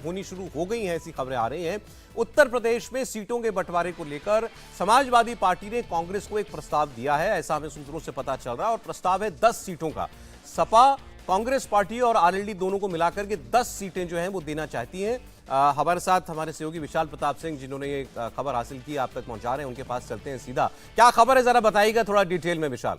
होनी शुरू हो गई हैं, ऐसी खबरें आ रही हैं। उत्तर प्रदेश में सीटों के बंटवारे को लेकर समाजवादी पार्टी ने कांग्रेस को एक प्रस्ताव दिया है, ऐसा हमें सूत्रों से पता चल रहा है। और प्रस्ताव है 10 सीटों का। सपा कांग्रेस पार्टी और आरएलडी दोनों को मिलाकर के 10 सीटें जो हैं वो देना चाहती हैं। हमारे साथ हमारे सहयोगी विशाल प्रताप सिंह, जिन्होंने ये खबर हासिल की, आप तक पहुंचा रहे हैं, उनके पास चलते हैं सीधा। क्या खबर है, जरा बताइएगा थोड़ा डिटेल में विशाल।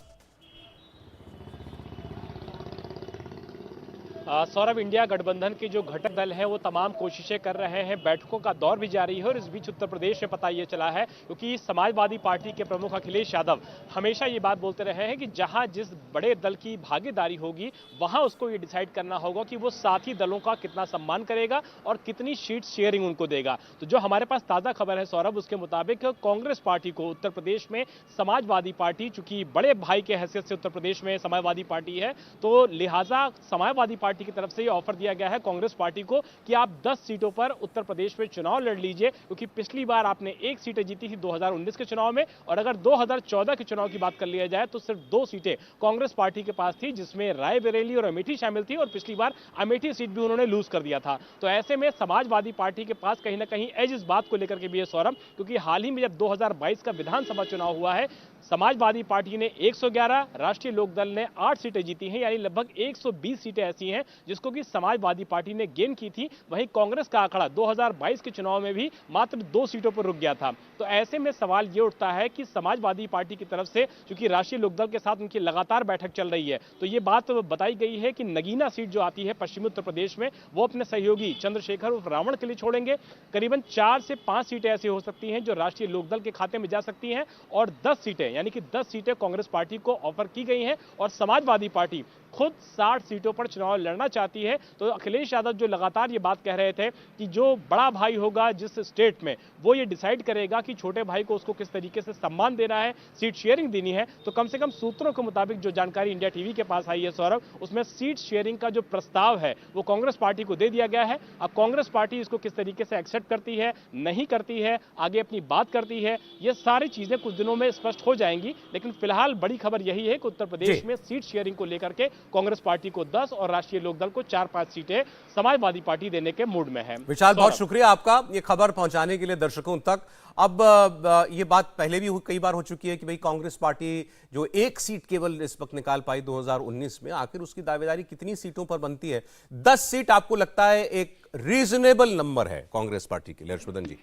सौरभ, इंडिया गठबंधन के जो घटक दल हैं वो तमाम कोशिशें कर रहे हैं, बैठकों का दौर भी जारी है। और इस बीच उत्तर प्रदेश में पता ये चला है, क्योंकि समाजवादी पार्टी के प्रमुख अखिलेश यादव हमेशा ये बात बोलते रहे हैं कि जहां जिस बड़े दल की भागीदारी होगी वहां उसको ये डिसाइड करना होगा कि वो साथी दलों का कितना सम्मान करेगा और कितनी सीट शेयरिंग उनको देगा। तो जो हमारे पास ताज़ा खबर है सौरभ, उसके मुताबिक कांग्रेस पार्टी को उत्तर प्रदेश में समाजवादी पार्टी, चूंकि बड़े भाई के हैसियत से उत्तर प्रदेश में समाजवादी पार्टी है, तो लिहाजा समाजवादी पार्टी की तरफ से ये ऑफर दिया गया है कांग्रेस पार्टी को कि आप 10 सीटों पर उत्तर प्रदेश में चुनाव लड़ लीजिए, क्योंकि पिछली बार आपने एक सीटें जीती थी 2019 के चुनाव में, और अगर 2014 के चुनाव की बात कर लिया जाए तो सिर्फ 2 सीटें कांग्रेस पार्टी के पास थी, जिसमें रायबरेली और अमेठी शामिल थी, और पिछली बार अमेठी सीट भी उन्होंने लूज कर दिया था। तो ऐसे में समाजवादी पार्टी के पास कहीं ना कहीं एज इस बात को लेकर के भी है सौरभ, क्योंकि हाल ही में जब 2022 का विधानसभा चुनाव हुआ है, समाजवादी पार्टी ने 111, राष्ट्रीय लोकदल ने 8 सीटें जीती हैं, यानी लगभग 120 सीटें ऐसी हैं जिसको कि समाजवादी पार्टी ने गेन की थी। वहीं कांग्रेस का आंकड़ा 2022 के चुनाव में भी मात्र 2 सीटों पर रुक गया था। तो ऐसे में सवाल ये उठता है कि समाजवादी पार्टी की तरफ से, क्योंकि राष्ट्रीय लोकदल के साथ उनकी लगातार बैठक चल रही है, तो ये बात बताई गई है कि नगीना सीट जो आती है पश्चिमी उत्तर प्रदेश में, वो अपने सहयोगी चंद्रशेखर उर्फ रावण के लिए छोड़ेंगे। करीबन 4 से 5 सीटें ऐसी हो सकती हैं जो राष्ट्रीय लोकदल के खाते में जा सकती हैं, और 10 सीटें यानी कि 10 सीटें कांग्रेस पार्टी को ऑफर की गई हैं। और समाजवादी पार्टी खुद 60 सीटों पर चुनाव लड़ना चाहती है। तो अखिलेश यादव जो लगातार ये बात कह रहे थे कि जो बड़ा भाई होगा जिस स्टेट में, वो ये डिसाइड करेगा कि छोटे भाई को उसको किस तरीके से सम्मान देना है, सीट शेयरिंग देनी है। तो कम से कम सूत्रों के मुताबिक जो जानकारी इंडिया टीवी के पास आई है सौरभ, उसमें सीट शेयरिंग का जो प्रस्ताव है वो कांग्रेस पार्टी को दे दिया गया है। अब कांग्रेस पार्टी इसको किस तरीके से एक्सेप्ट करती है, नहीं करती है, आगे अपनी बात करती है, ये सारी चीजें कुछ दिनों में स्पष्ट हो जाएंगी। लेकिन फिलहाल बड़ी खबर यही है कि उत्तर प्रदेश में सीट शेयरिंग को लेकर के कांग्रेस पार्टी को 10 और राष्ट्रीय लोकदल को 4-5 सीटें समाजवादी पार्टी देने के मूड में है। विशाल, बहुत शुक्रिया आपका ये खबर पहुंचाने के लिए दर्शकों तक। अब ये बात पहले भी कई बार हो चुकी है कि भाई कांग्रेस पार्टी जो एक सीट केवल इस वक्त निकाल पाई 2019 में, आखिर उसकी दावेदारी कितनी सीटों पर बनती है? 10 सीट आपको लगता है एक रीजनेबल नंबर है कांग्रेस पार्टी के लिए, हर्षवर्धन जी?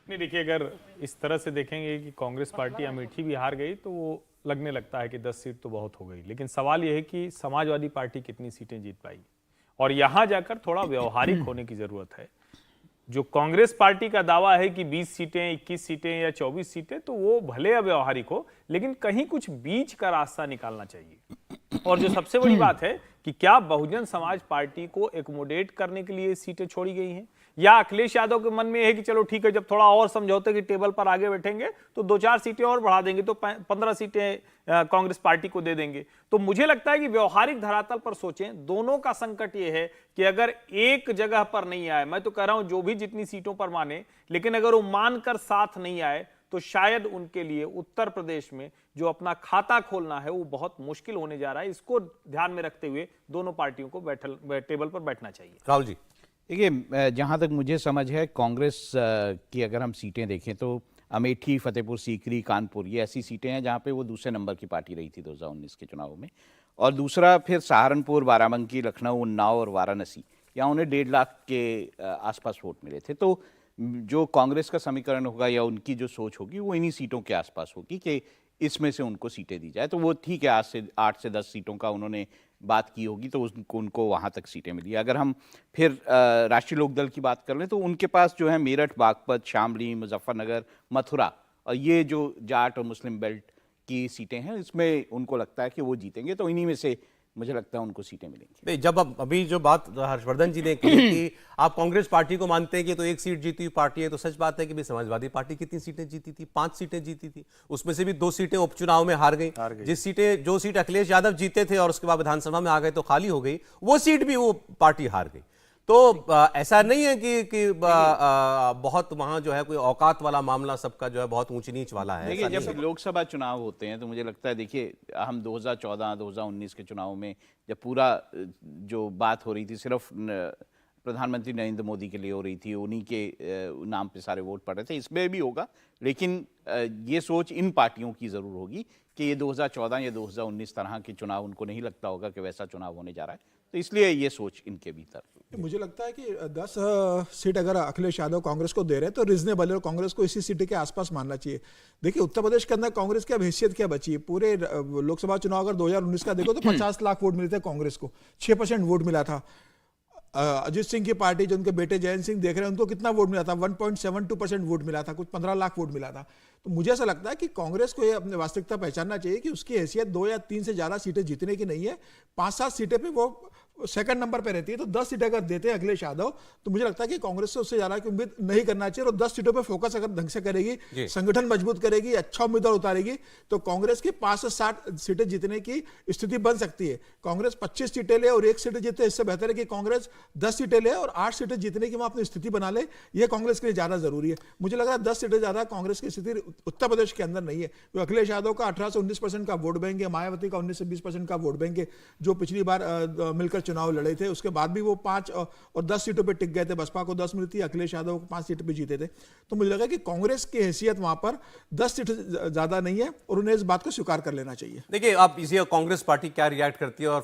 नहीं, देखिए, अगर इस तरह से देखेंगे कि कांग्रेस पार्टी अमेठी भी हार गई तो वो लगने लगता है कि 10 सीट तो बहुत हो गई। लेकिन सवाल यह है कि समाजवादी पार्टी कितनी सीटें जीत पाई, और यहां जाकर थोड़ा व्यवहारिक होने की जरूरत है। जो कांग्रेस पार्टी का दावा है कि 20 सीटें, 21 सीटें या 24 सीटें, तो वो भले अव्यवहारिक हो, लेकिन कहीं कुछ बीच का रास्ता निकालना चाहिए। और जो सबसे बड़ी बात है कि क्या बहुजन समाज पार्टी को एकोमोडेट करने के लिए सीटें छोड़ी गई हैं, या अखिलेश यादव के मन में है कि चलो ठीक है, जब थोड़ा और समझौते की टेबल पर आगे बैठेंगे तो 2-4 सीटें और बढ़ा देंगे, तो 15 सीटें कांग्रेस पार्टी को दे देंगे। तो मुझे लगता है कि व्यवहारिक धरातल पर सोचें। दोनों का संकट यह है कि अगर एक जगह पर नहीं आए, मैं तो कह रहा हूं जो भी जितनी सीटों पर माने, लेकिन अगर वो मानकर साथ नहीं आए तो शायद उनके लिए उत्तर प्रदेश में जो अपना खाता खोलना है वो बहुत मुश्किल होने जा रहा है। इसको ध्यान में रखते हुए दोनों पार्टियों को टेबल पर बैठना चाहिए। राहुल जी? देखिए, जहाँ तक मुझे समझ है, कांग्रेस की अगर हम सीटें देखें तो अमेठी, फतेहपुर सीकरी, कानपुर, ये ऐसी सीटें हैं जहाँ पे वो दूसरे नंबर की पार्टी रही थी 2019 के चुनाव में। और दूसरा फिर सहारनपुर, बाराबंकी, लखनऊ, उन्नाव और वाराणसी, यहाँ उन्हें 1.5 लाख के आसपास वोट मिले थे। तो जो कांग्रेस का समीकरण होगा या उनकी जो सोच होगी वो इन्हीं सीटों के आसपास होगी कि इसमें से उनको सीटें दी जाए। तो वो ठीक है, 8 से 10 सीटों का उन्होंने बात की होगी, तो उनको वहाँ तक सीटें मिली। अगर हम फिर राष्ट्रीय लोकदल की बात कर लें तो उनके पास जो है मेरठ, बागपत, शामली, मुजफ्फरनगर, मथुरा, और ये जो जाट और मुस्लिम बेल्ट की सीटें हैं, इसमें उनको लगता है कि वो जीतेंगे। तो इन्हीं में से मुझे लगता है उनको सीटें मिलेंगी। जब अभी जो बात हर्षवर्धन जी ने कही कि आप कांग्रेस पार्टी को मानते हैं कि तो एक सीट जीती हुई पार्टी है, तो सच बात है कि भाई समाजवादी पार्टी कितनी सीटें जीती थी? 5 सीटें जीती थी, उसमें से भी 2 सीटें उपचुनाव में हार गई। जो सीट अखिलेश यादव जीते थे और उसके बाद विधानसभा में आ गए तो खाली हो गई, वो सीट भी वो पार्टी हार गई। तो ऐसा नहीं है कि बहुत वहां जो है कोई औकात वाला मामला सबका जो है बहुत ऊंच नीच वाला है। देखिए, जब लोकसभा चुनाव होते हैं तो मुझे लगता है, देखिए, हम 2014, 2019 के चुनाव में जब पूरा जो बात हो रही थी सिर्फ प्रधानमंत्री नरेंद्र मोदी के लिए हो रही थी, उन्हीं के नाम पे सारे वोट पड़ रहे थे, इसमें भी होगा। लेकिन ये सोच इन पार्टियों की ज़रूर होगी कि ये 2014 या 2019 तरह के चुनाव उनको नहीं लगता होगा कि वैसा चुनाव होने जा रहा है, तो इसलिए ये सोच इनके भीतर। मुझे लगता है कि 10 सीट अगर अखिलेश यादव कांग्रेस को दे रहे हैं तो रिजनेबल है और कांग्रेस को इसी सीट के आसपास मानना चाहिए। देखिए उत्तर प्रदेश के अंदर कांग्रेस की अब हैसियत क्या बची है? पूरे लोकसभा चुनाव अगर 2019 का देखो तो 50 लाख वोट मिले थे कांग्रेस को, 6% वोट मिला था। अजीत सिंह की पार्टी जो उनके बेटे जयंत सिंह देख रहे हैं उनको कितना वोट मिला था? 1.72% वोट मिला था, कुछ 15 लाख वोट मिला था। तो मुझे ऐसा लगता है कि कांग्रेस को ये अपनी वास्तविकता पहचानना चाहिए कि उसकी हैसियत 2 या 3 से ज्यादा सीटें जीतने की नहीं है। 5-7 सीटें पे वो सेकंड नंबर पे रहती है। तो 10 सीटें अगर देते हैं अखिलेश यादव तो मुझे लगता है कि कांग्रेस से उससे ज्यादा की उम्मीद नहीं करना चाहिए। और 10 सीटों पे फोकस अगर ढंग से करेगी, संगठन मजबूत करेगी, अच्छा उम्मीदवार उतारेगी तो कांग्रेस की 5 से 7 सीटें जीतने की स्थिति बन सकती है। कांग्रेस 25 सीटें ले और 1 सीट जीते, इससे बेहतर है कि कांग्रेस 10 सीटें ले और 8 सीटें जीतने की वहां अपनी स्थिति बना ले। यह कांग्रेस के लिए ज्यादा जरूरी है। मुझे लग रहा है 10 सीटें ज्यादा कांग्रेस की स्थिति उत्तर प्रदेश के अंदर नहीं है। तो अखिलेश यादव का 18 से 19% का वोट बैंक है, मायावती का 19 से 20% का वोट बैंक है, जो पिछली बार मिलकर चुनाव लड़े थे। उसके बाद भी वो 5 और 10 सीटों पे टिक गए थे। बसपा को 10 मिलती, अखिलेश यादव को 5 सीटों पे जीते थे। तो मुझे लगा कि कांग्रेस की हैसियत वहां पर 10 सीट ज्यादा नहीं है और उन्हें इस बात को स्वीकार कर लेना चाहिए। देखिए आप इसी कांग्रेस पार्टी क्या रिएक्ट करती है और